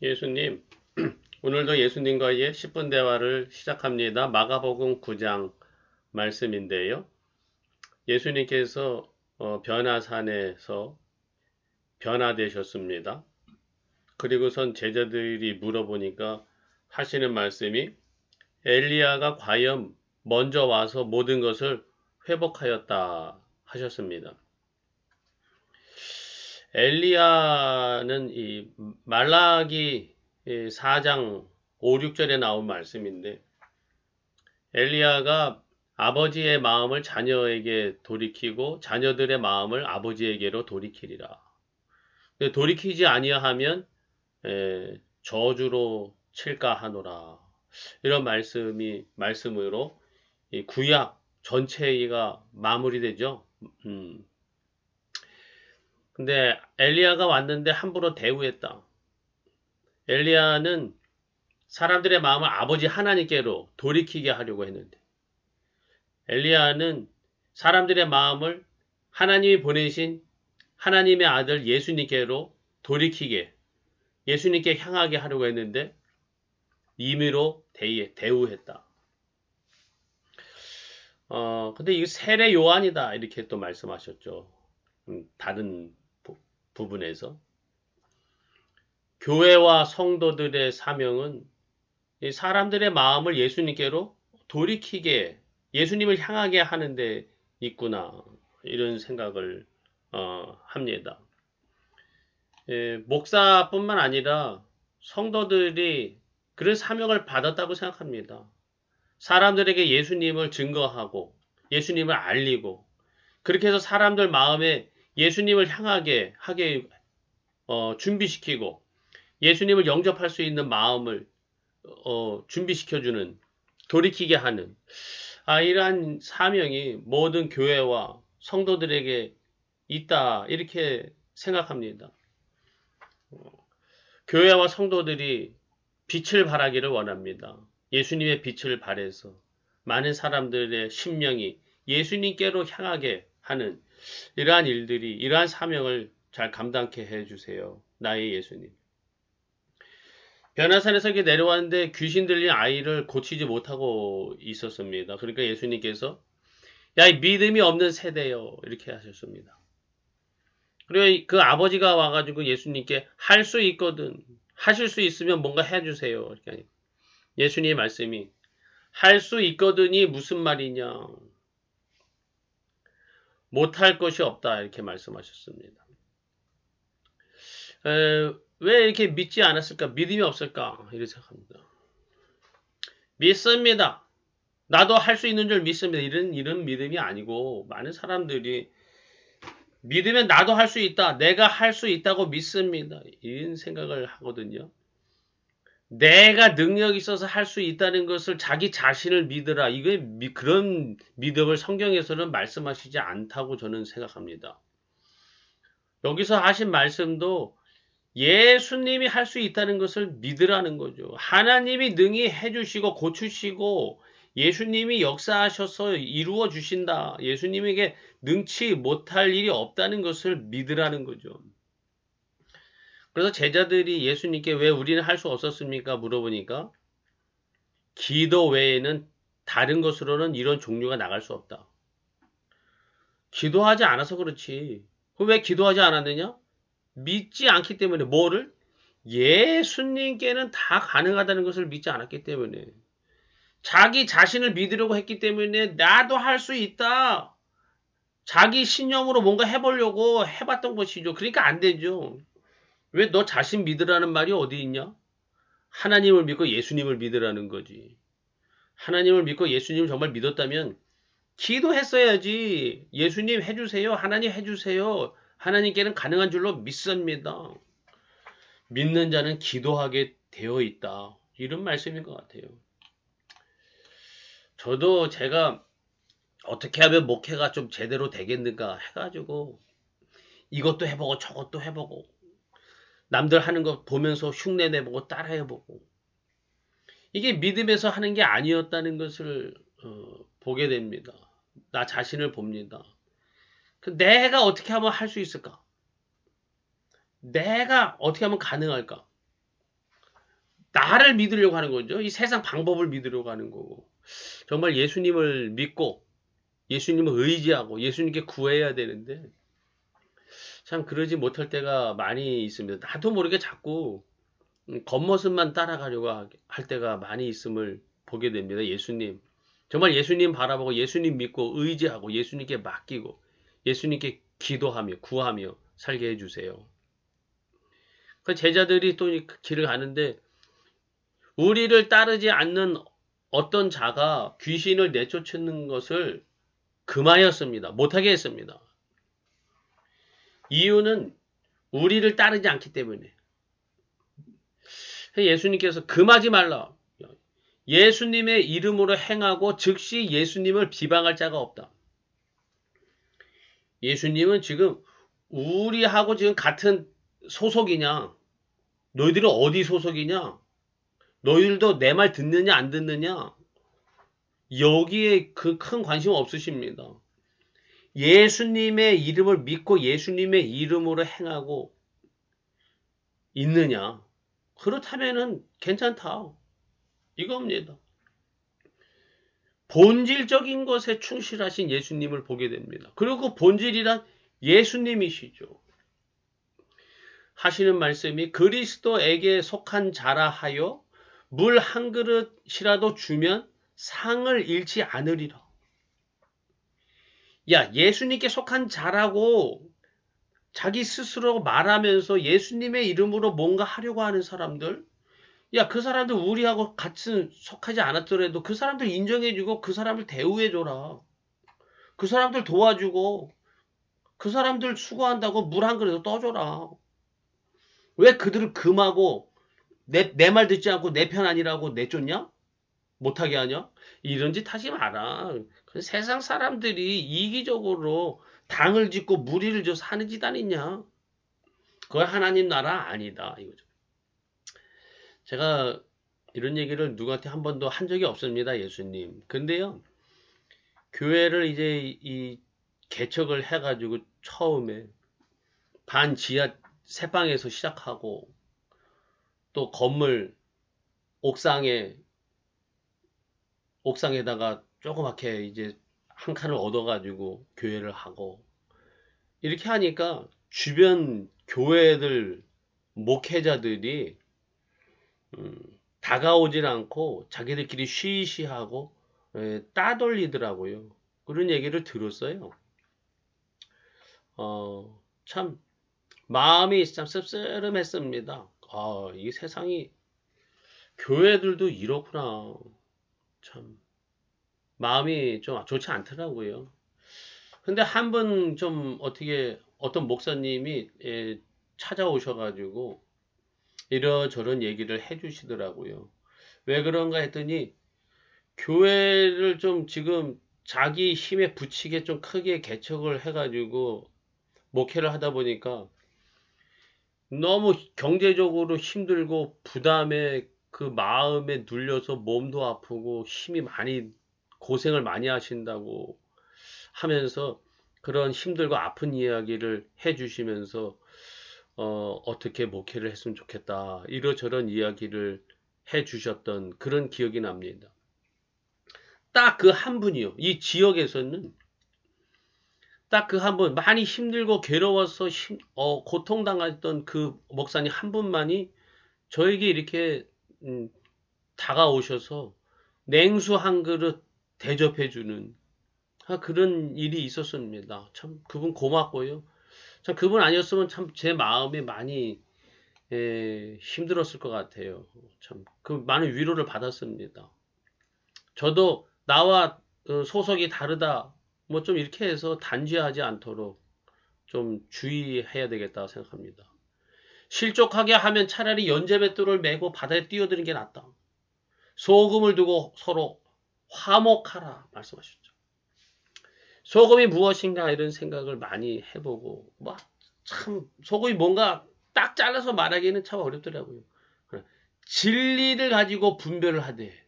예수님, 오늘도 예수님과의 10분 대화를 시작합니다. 마가복음 9장 말씀인데요. 예수님께서 변화산에서 변화되셨습니다. 그리고선 제자들이 물어보니까 하시는 말씀이 엘리야가 과연 먼저 와서 모든 것을 회복하였다 하셨습니다. 엘리야는 이 말라기 4장 5, 6절에 나온 말씀인데 엘리야가 아버지의 마음을 자녀에게 돌이키고 자녀들의 마음을 아버지에게로 돌이키리라. 돌이키지 아니하면 저주로 칠까 하노라. 이런 말씀으로 이 구약 전체가 마무리되죠. 근데 엘리야가 왔는데 함부로 대우했다. 엘리야는 사람들의 마음을 아버지 하나님께로 돌이키게 하려고 했는데 엘리야는 사람들의 마음을 하나님이 보내신 하나님의 아들 예수님께로 돌이키게 예수님께 향하게 하려고 했는데 임의로 대우했다. 근데 이게 세례 요한이다 이렇게 또 말씀하셨죠. 다른 부분에서 교회와 성도들의 사명은 사람들의 마음을 예수님께로 돌이키게 예수님을 향하게 하는데 있구나 이런 생각을 합니다. 목사뿐만 아니라 성도들이 그런 사명을 받았다고 생각합니다. 사람들에게 예수님을 증거하고 예수님을 알리고 그렇게 해서 사람들 마음에 예수님을 향하게 하게 준비시키고 예수님을 영접할 수 있는 마음을 준비시켜주는 돌이키게 하는 이러한 사명이 모든 교회와 성도들에게 있다 이렇게 생각합니다. 교회와 성도들이 빛을 발하기를 원합니다. 예수님의 빛을 발해서 많은 사람들의 심령이 예수님께로 향하게 하는 이러한 일들이 이러한 사명을 잘 감당케 해주세요. 나의 예수님. 변화산에서 이렇게 내려왔는데 귀신 들린 아이를 고치지 못하고 있었습니다. 그러니까 예수님께서 야, 이 믿음이 없는 세대요. 이렇게 하셨습니다. 그리고 그 아버지가 와가지고 예수님께 할 수 있거든. 하실 수 있으면 뭔가 해주세요. 이렇게 예수님의 말씀이 할 수 있거든이 무슨 말이냐. 못할 것이 없다. 이렇게 말씀하셨습니다. 왜 이렇게 믿지 않았을까? 믿음이 없을까? 이렇게 생각합니다. 믿습니다. 나도 할 수 있는 줄 믿습니다. 이런 믿음이 아니고 많은 사람들이 믿으면 나도 할 수 있다. 내가 할 수 있다고 믿습니다. 이런 생각을 하거든요. 내가 능력이 있어서 할 수 있다는 것을 자기 자신을 믿으라. 이게 그런 믿음을 성경에서는 말씀하시지 않다고 저는 생각합니다. 여기서 하신 말씀도 예수님이 할 수 있다는 것을 믿으라는 거죠. 하나님이 능히 해주시고 고치시고 예수님이 역사하셔서 이루어 주신다. 예수님에게 능치 못할 일이 없다는 것을 믿으라는 거죠. 그래서 제자들이 예수님께 왜 우리는 할 수 없었습니까? 물어보니까 기도 외에는 다른 것으로는 이런 종류가 나갈 수 없다. 기도하지 않아서 그렇지. 왜 기도하지 않았느냐? 믿지 않기 때문에 뭐를? 예수님께는 다 가능하다는 것을 믿지 않았기 때문에 자기 자신을 믿으려고 했기 때문에 나도 할 수 있다. 자기 신념으로 뭔가 해보려고 해봤던 것이죠. 그러니까 안 되죠. 왜 너 자신 믿으라는 말이 어디 있냐? 하나님을 믿고 예수님을 믿으라는 거지. 하나님을 믿고 예수님을 정말 믿었다면 기도했어야지. 예수님 해주세요. 하나님 해주세요. 하나님께는 가능한 줄로 믿습니다. 믿는 자는 기도하게 되어 있다. 이런 말씀인 것 같아요. 저도 제가 어떻게 하면 목회가 좀 제대로 되겠는가 해가지고 이것도 해보고 저것도 해보고 남들 하는 거 보면서 흉내 내보고 따라해보고 이게 믿음에서 하는 게 아니었다는 것을 보게 됩니다. 나 자신을 봅니다. 내가 어떻게 하면 할 수 있을까? 내가 어떻게 하면 가능할까? 나를 믿으려고 하는 거죠. 이 세상 방법을 믿으려고 하는 거고. 정말 예수님을 믿고 예수님을 의지하고 예수님께 구해야 되는데 참 그러지 못할 때가 많이 있습니다. 나도 모르게 자꾸 겉모습만 따라가려고 할 때가 많이 있음을 보게 됩니다. 예수님. 정말 예수님 바라보고 예수님 믿고 의지하고 예수님께 맡기고 예수님께 기도하며 구하며 살게 해주세요. 그 제자들이 또 길을 가는데 우리를 따르지 않는 어떤 자가 귀신을 내쫓는 것을 금하였습니다. 못하게 했습니다. 이유는 우리를 따르지 않기 때문에. 예수님께서 금하지 말라. 예수님의 이름으로 행하고 즉시 예수님을 비방할 자가 없다. 예수님은 지금 우리하고 지금 같은 소속이냐? 너희들은 어디 소속이냐? 너희들도 내 말 듣느냐 안 듣느냐? 여기에 그 큰 관심 없으십니다. 예수님의 이름을 믿고 예수님의 이름으로 행하고 있느냐? 그렇다면은 괜찮다. 이겁니다. 본질적인 것에 충실하신 예수님을 보게 됩니다. 그리고 그 본질이란 예수님이시죠. 하시는 말씀이 그리스도에게 속한 자라 하여 물 한 그릇이라도 주면 상을 잃지 않으리라. 야, 예수님께 속한 자라고 자기 스스로 말하면서 예수님의 이름으로 뭔가 하려고 하는 사람들, 야, 그 사람들 우리하고 같이 속하지 않았더라도 그 사람들 인정해주고 그 사람을 대우해줘라. 그 사람들 도와주고 그 사람들 수고한다고 물 한 그릇 떠줘라. 왜 그들을 금하고 내 말 듣지 않고 내 편 아니라고 내쫓냐? 못하게 하냐? 이런 짓 하지 마라. 세상 사람들이 이기적으로 당을 짓고 무리를 져서 하는 짓 아니냐? 그거 하나님 나라 아니다. 이거죠. 제가 이런 얘기를 누구한테 한 번도 한 적이 없습니다. 예수님. 근데요. 교회를 이제 이 개척을 해가지고 처음에 반 지하 세 방에서 시작하고 또 건물 옥상에다가 조그맣게 이제 한 칸을 얻어가지고 교회를 하고 이렇게 하니까 주변 교회들 목회자들이 다가오질 않고 자기들끼리 쉬쉬하고 따돌리더라고요. 그런 얘기를 들었어요. 참 마음이 참 씁쓸했습니다. 이 세상이 교회들도 이렇구나. 참 마음이 좀 좋지 않더라고요. 근데 한 번 좀 어떤 목사님이 찾아오셔가지고 이러저런 얘기를 해주시더라고요. 왜 그런가 했더니 교회를 좀 지금 자기 힘에 부치게 좀 크게 개척을 해가지고 목회를 하다 보니까 너무 경제적으로 힘들고 부담에 그 마음에 눌려서 몸도 아프고 힘이 많이 고생을 많이 하신다고 하면서 그런 힘들고 아픈 이야기를 해주시면서 어떻게 목회를 했으면 좋겠다 이러저런 이야기를 해주셨던 그런 기억이 납니다. 딱 그 한 분이요. 이 지역에서는 딱 그 한 분, 많이 힘들고 괴로워서 고통당했던 그 목사님 한 분만이 저에게 이렇게 다가오셔서 냉수 한 그릇 대접해주는 그런 일이 있었습니다. 참 그분 고맙고요. 참 그분 아니었으면 참 제 마음이 많이 힘들었을 것 같아요. 참 그 많은 위로를 받았습니다. 저도 나와 소속이 다르다 뭐 좀 이렇게 해서 단죄하지 않도록 좀 주의해야 되겠다 생각합니다. 실족하게 하면 차라리 연재맷돌을 메고 바다에 뛰어드는 게 낫다. 소금을 두고 서로 화목하라 말씀하셨죠. 소금이 무엇인가 이런 생각을 많이 해보고 참 소금이 뭔가 딱 잘라서 말하기는 참 어렵더라고요. 진리를 가지고 분별을 하되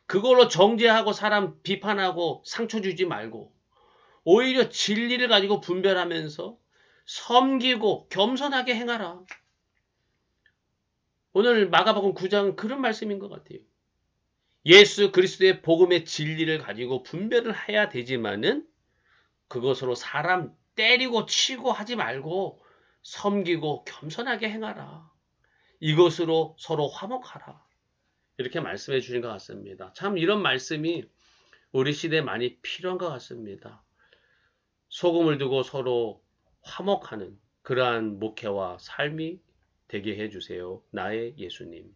그걸로 정죄하고 사람 비판하고 상처 주지 말고 오히려 진리를 가지고 분별하면서 섬기고 겸손하게 행하라. 오늘 마가복음 9장 그런 말씀인 것 같아요. 예수 그리스도의 복음의 진리를 가지고 분별을 해야 되지만은 그것으로 사람 때리고 치고 하지 말고 섬기고 겸손하게 행하라. 이것으로 서로 화목하라. 이렇게 말씀해 주신 것 같습니다. 참 이런 말씀이 우리 시대에 많이 필요한 것 같습니다. 소금을 두고 서로 화목하는 그러한 목회와 삶이 되게 해주세요. 나의 예수님.